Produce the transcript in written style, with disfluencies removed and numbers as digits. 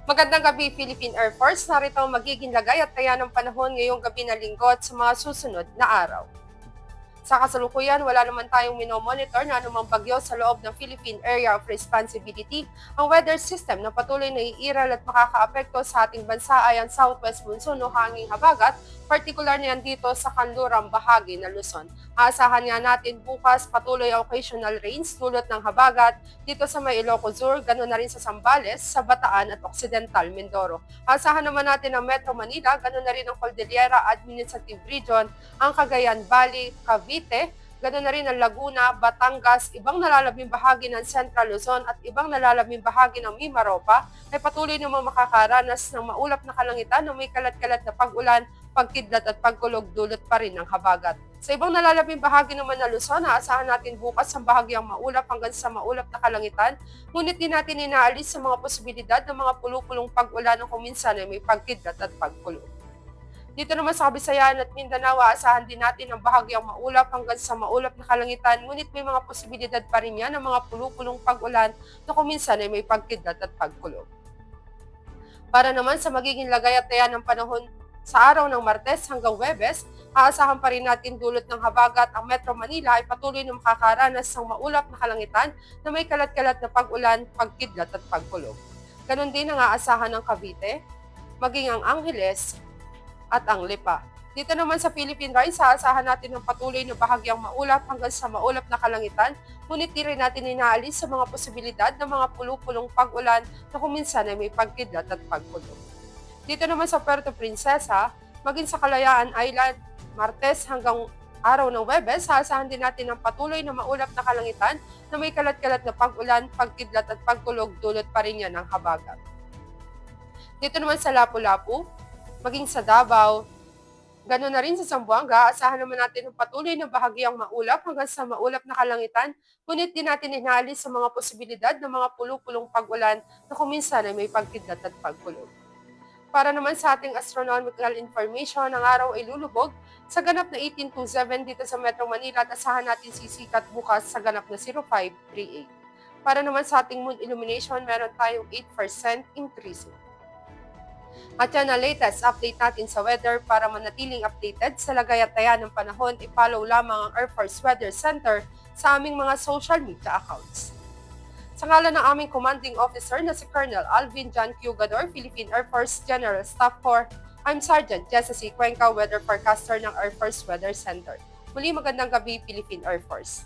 Magandang gabi, Philippine Air Force. Narito ang magiging lagay at taya ng panahon ngayong gabi na linggo at sa mga susunod na araw. Sa kasalukuyan, wala naman tayong minomonitor na anumang bagyo sa loob ng Philippine Area of Responsibility. Ang weather system na patuloy na iiral at makakaapekto sa ating bansa ay ang southwest monsoon o hanging habagat, partikular na yan dito sa kanlurang bahagi ng Luzon. Aasahan nga natin bukas patuloy occasional rains dulot ng habagat dito sa may Ilocos Sur, ganoon na rin sa Zambales, sa Bataan at Occidental Mindoro. Aasahan naman natin ang Metro Manila, ganoon na rin ang Cordillera Administrative Region, ang Cagayan Valley, Cavite, ganoon na rin ang Laguna, Batangas, ibang nalalabing bahagi ng Central Luzon at ibang nalalabing bahagi ng Mimaropa ay patuloy namang makakaranas ng maulap na kalangitan na may kalat-kalat na pag-ulan, pagkidlat at pagkulog dulot pa rin ng habagat. Sa ibang nalalabing bahagi naman ng Luzon, aasahan natin bukas ang bahagyang maulap hanggang sa maulap na kalangitan, ngunit di natin inaalis sa mga posibilidad ng mga pulupulong pag-ulan na kuminsan ay may pagkidlat at pagkulog. Dito naman sa Kabisayan at Mindanao, aasahan din natin ang bahagyang maulap hanggang sa maulap na kalangitan, ngunit may mga posibilidad pa rin yan ng mga pulupulong pag-ulan na kuminsan ay may pagkidlat at pagkulog. Para naman sa magiging lagay at taya ng panahon sa araw ng Martes hanggang Huwebes, aasahan pa rin natin dulot ng habagat ang Metro Manila ay patuloy na makakaranas ng maulap na kalangitan na may kalat-kalat na pag-ulan, pagkidlat at pagkulog. Ganon din ang aasahan ng Cavite, maging ang Angeles at ang Lipa. Dito naman sa Philippine Rise, aasahan natin ng patuloy na bahagyang maulap hanggang sa maulap na kalangitan, ngunit di rin natin inaalis sa mga posibilidad ng mga pulupulong pag-ulan na kuminsan ay may pagkidlat at pagkulog. Dito naman sa Puerto Princesa, maging sa Kalayaan Island, Martes hanggang araw ng Huwebes, aasahan din natin ng patuloy na maulap na kalangitan na may kalat-kalat na pag-ulan, pagkidlat at pagkulog dulot pa rin yan ng habagat. Dito naman sa Lapu-Lapu, maging sa Davao, ganoon na rin sa Zamboanga, aasahan naman natin ng patuloy na bahagyang maulap hanggang sa maulap na kalangitan, ngunit din natin inaalis sa mga posibilidad ng mga pulupulong pag-ulan na kuminsan ay may pagkidlat at pagkulog. Para naman sa ating astronomical information, ang araw ay lulubog sa ganap na 1827 dito sa Metro Manila at asahan natin sisikat bukas sa ganap na 0538. Para naman sa ating moon illumination, meron tayong 8% increasing. At yan ang latest update natin sa weather. Para manatiling updated sa lagay at taya ng panahon, i-follow lamang ang Air Force Weather Center sa aming mga social media accounts. Sa ngalan ng aming commanding officer na si Colonel Alvin John Cugador, Philippine Air Force General Staff Corps, I'm Sergeant Jessa C. Cuenca, Weather Forecaster ng Air Force Weather Center. Muli magandang gabi, Philippine Air Force.